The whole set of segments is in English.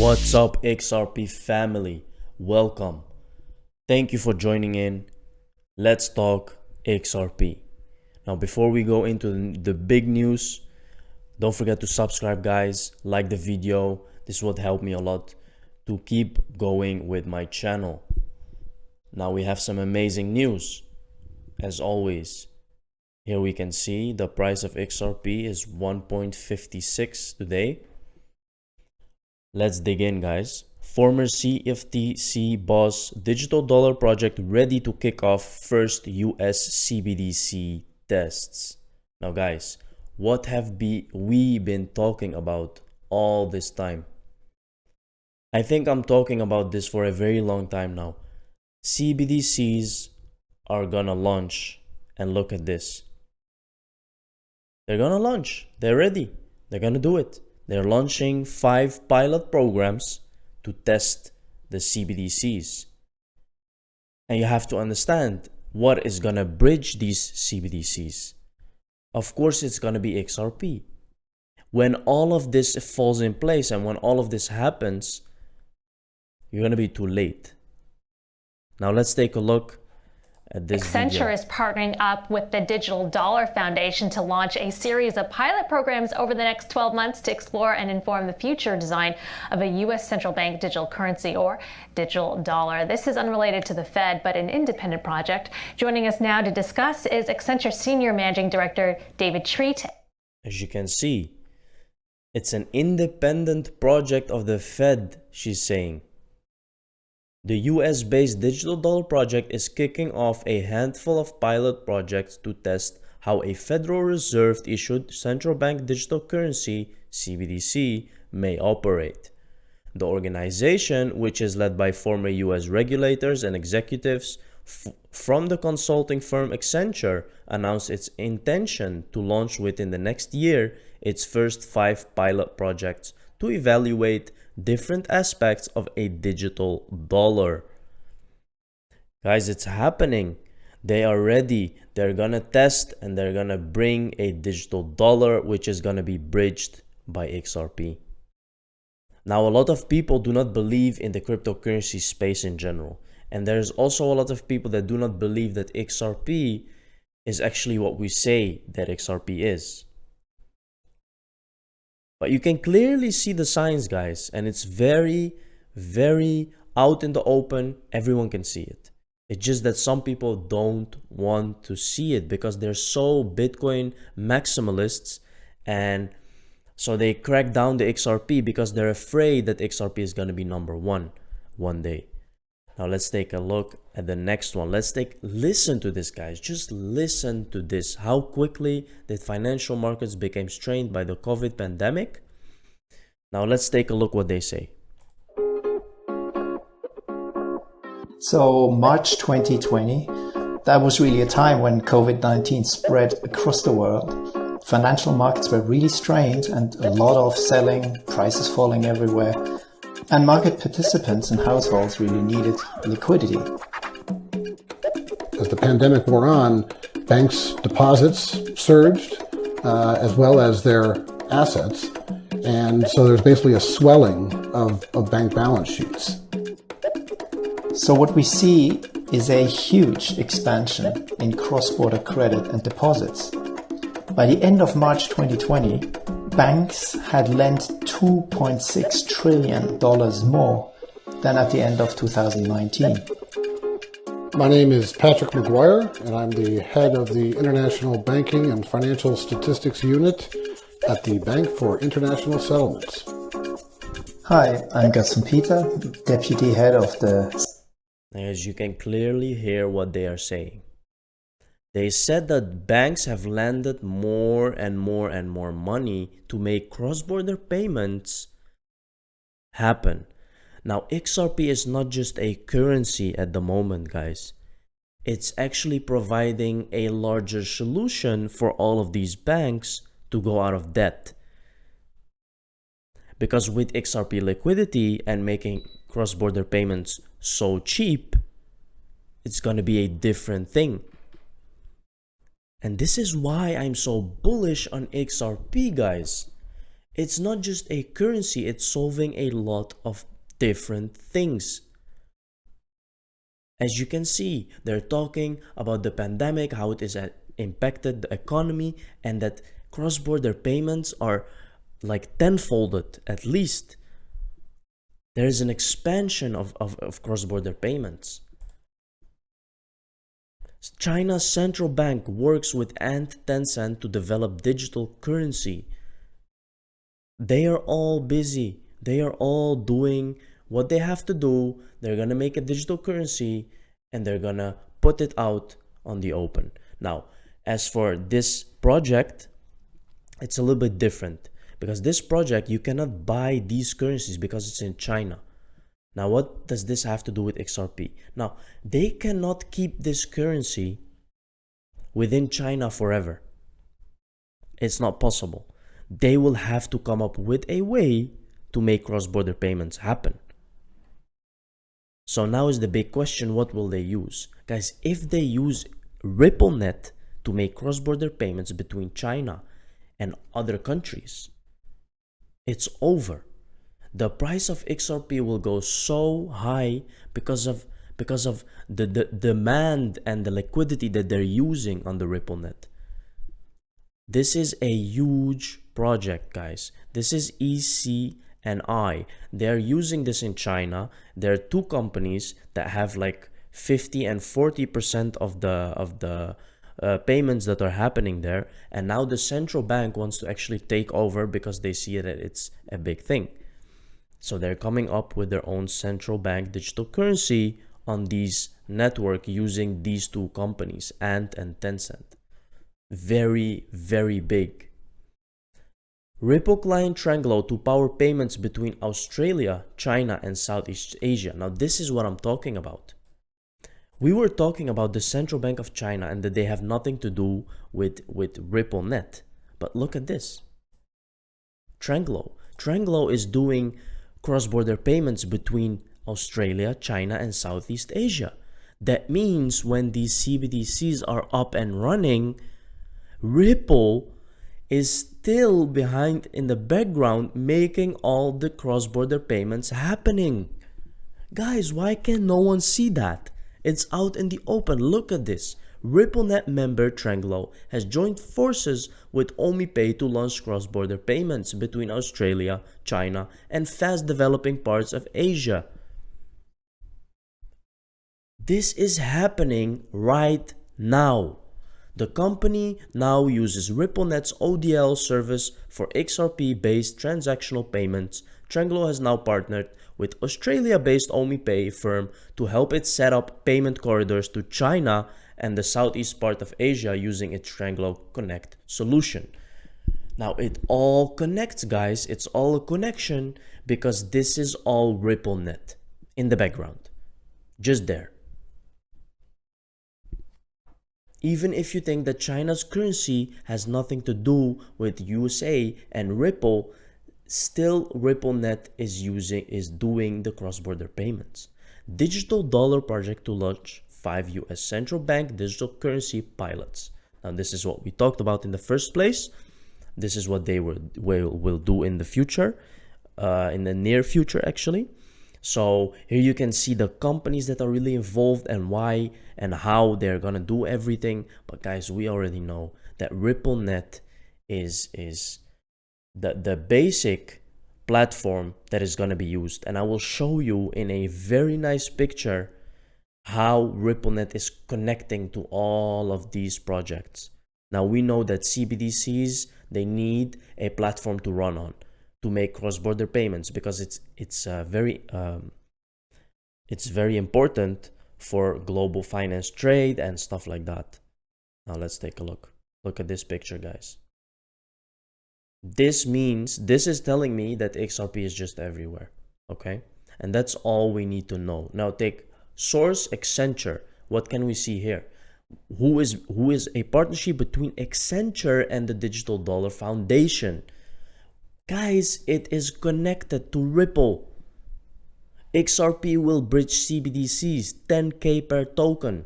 What's up, XRP family? Welcome. Thank you for joining in. Let's talk XRP. Now, before we go into the big news, don't forget to subscribe, guys. Like the video. This would help me a lot to keep going with my channel. Now, we have some amazing news. As always, here we can see the price of XRP is 1.56 today. Let's dig in, guys. Former CFTC boss, digital dollar project ready to kick off first US CBDC tests. Now, guys, what have we been talking about all this time? I think I'm talking about this for a very long time now. CBDCs are gonna launch, and look at this. They're gonna launch. They're ready. They're gonna do it. They're launching 5 pilot programs to test the CBDCs. And you have to understand what is going to bridge these CBDCs. Of course, it's going to be XRP. When all of this falls in place and when all of this happens, you're going to be too late. Now let's take a look at this Accenture video. is partnering up with the Digital Dollar Foundation to launch a series of pilot programs over the next 12 months to explore and inform the future design of a U.S. central bank digital currency or digital dollar. This is unrelated to the Fed, but an independent project. Joining us now to discuss is Accenture Senior Managing Director David Treat. As you can see, it's an independent project of the Fed, she's saying. The US-based Digital Dollar Project is kicking off a handful of pilot projects to test how a Federal Reserve-issued central bank digital currency, CBDC, may operate. The organization, which is led by former US regulators and executives from the consulting firm Accenture, announced its intention to launch within the next year its first 5 pilot projects to evaluate different aspects of a digital dollar. Guys, it's happening. They are ready. They're gonna test and they're gonna bring a digital dollar which is gonna be bridged by XRP. Now, a lot of people do not believe in the cryptocurrency space in general. And there's also a lot of people that do not believe that XRP is actually what we say that XRP is. But you can clearly see the signs, guys, and it's very, very out in the open. Everyone can see it. It's just that some people don't want to see it because they're so Bitcoin maximalists, and so they crack down the XRP because they're afraid that XRP is going to be number one day. Now let's take a look at the next one. Listen to this, guys. Just listen to this. How quickly the financial markets became strained by the COVID pandemic. Now let's take a look what they say. So March 2020, that was really a time when COVID-19 spread across the world. Financial markets were really strained and a lot of selling, prices falling everywhere. And market participants and households really needed liquidity. As the pandemic wore on, banks' deposits surged, as well as their assets. And so there's basically a swelling of bank balance sheets. So what we see is a huge expansion in cross-border credit and deposits. By the end of March 2020, banks had lent $2.6 trillion more than at the end of 2019. My name is Patrick McGuire, and I'm the head of the International Banking and Financial Statistics Unit at the Bank for International Settlements. Hi, I'm Gaston Peter, Deputy Head of the... As you can clearly hear what they are saying. They said that banks have lended more and more and more money to make cross-border payments happen. Now, XRP is not just a currency at the moment, guys. It's actually providing a larger solution for all of these banks to go out of debt. Because with XRP liquidity and making cross-border payments so cheap, it's going to be a different thing. And this is why I'm so bullish on XRP, guys. It's not just a currency, it's solving a lot of different things. As you can see, they're talking about the pandemic, how it has impacted the economy, and that cross-border payments are like tenfolded at least. There is an expansion of cross-border payments. China's central bank works with Ant Tencent to develop digital currency. They are all busy. They are all doing what they have to do. They're gonna make a digital currency and they're gonna put it out on the open. Now, as for this project, it's a little bit different, because this project, you cannot buy these currencies because it's in China. Now, what does this have to do with XRP? Now, they cannot keep this currency within China forever. It's not possible. They will have to come up with a way to make cross-border payments happen. So now is the big question, what will they use? Guys, if they use RippleNet to make cross-border payments between China and other countries, it's over. The price of XRP will go so high because of the demand and the liquidity that they're using on the RippleNet. This is a huge project, guys. This is ECNI. They're using this in China. There are two companies that have like 50 and 40% of the payments that are happening there, and now the central bank wants to actually take over because they see that it's a big thing. So they're coming up with their own central bank digital currency on these network using these two companies, Ant and Tencent. Very, very big. Ripple client Tranglo to power payments between Australia, China, and Southeast Asia. Now this is what I'm talking about. We were talking about the Central Bank of China and that they have nothing to do with RippleNet. But look at this. Tranglo. Tranglo is doing cross-border payments between Australia, China, and Southeast Asia. That means when these CBDCs are up and running, Ripple is still behind in the background making all the cross-border payments happening. Guys, why can no one see that? It's out in the open. Look at this. RippleNet member Tranglo has joined forces with OmiPay to launch cross-border payments between Australia, China, and fast-developing parts of Asia. This is happening right now. The company now uses RippleNet's ODL service for XRP-based transactional payments. Tranglo has now partnered with Australia-based OmiPay firm to help it set up payment corridors to China and the southeast part of Asia using its Tranglo Connect solution. Now it all connects, guys. It's all a connection because this is all RippleNet in the background. Just there. Even if you think that China's currency has nothing to do with USA and Ripple, still RippleNet is doing the cross-border payments. Digital dollar project to launch 5 US central bank digital currency pilots. Now this is what we talked about in the first place. This is what they will do in the future, in the near future actually. So here you can see the companies that are really involved and why and how they're gonna do everything. But guys, we already know that RippleNet is the basic platform that is gonna be used. And I will show you in a very nice picture how RippleNet is connecting to all of these projects. Now we know that CBDCs, they need a platform to run on to make cross-border payments because it's very important for global finance trade and stuff like that. Now let's take a look. Look at this picture, guys. This is telling me that XRP is just everywhere, okay? And that's all we need to know. Now take source Accenture. What can we see here? Who is a partnership between Accenture and the Digital Dollar Foundation. Guys, it is connected to Ripple. XRP will bridge CBDCs, 10K per token.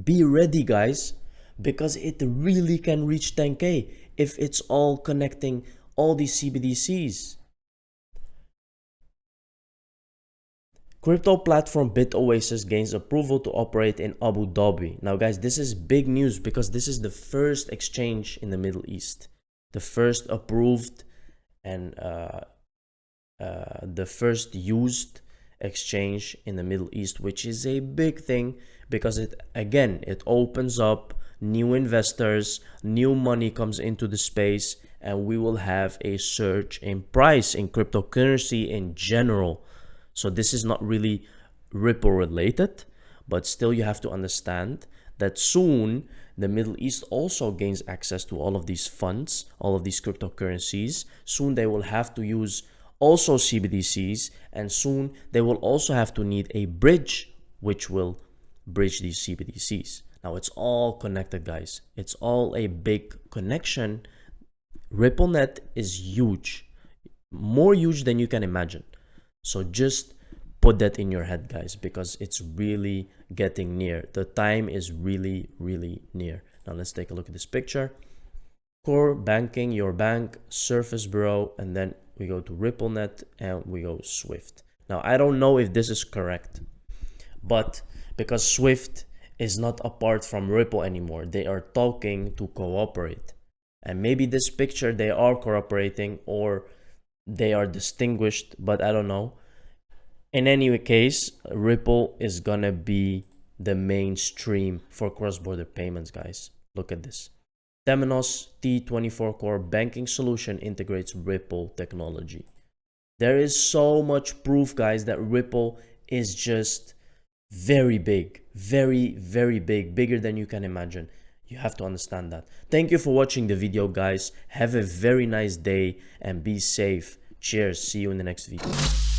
Be ready, guys, because it really can reach 10K if it's all connecting all these CBDCs. Crypto platform BitOasis gains approval to operate in Abu Dhabi. Now guys, this is big news because this is the first exchange in the Middle East. The first approved and the first used exchange in the Middle East, which is a big thing because it opens up new investors, new money comes into the space, and we will have a surge in price in cryptocurrency in general. So this is not really Ripple related, but still you have to understand that soon the Middle East also gains access to all of these funds, all of these cryptocurrencies. Soon they will have to use also CBDCs, and soon they will also have to need a bridge which will bridge these CBDCs. Now it's all connected, guys. It's all a big connection. RippleNet is huge, more huge than you can imagine. So just put that in your head, guys, because it's really getting near. The time is really, really near. Now let's take a look at this picture. Core banking, your bank, Surface Bureau, and then we go to RippleNet and we go Swift. Now I don't know if this is correct, but because Swift is not apart from Ripple anymore, they are talking to cooperate. And maybe this picture they are cooperating or they are distinguished, but I don't know. In any case, Ripple is gonna be the mainstream for cross-border payments, guys. Look at this. Temenos T24 Core banking solution integrates Ripple technology. There is so much proof, guys, that Ripple is just very big, very, very big, bigger than you can imagine. You have to understand that. Thank you for watching the video, guys. Have a very nice day and be safe. Cheers. See you in the next video.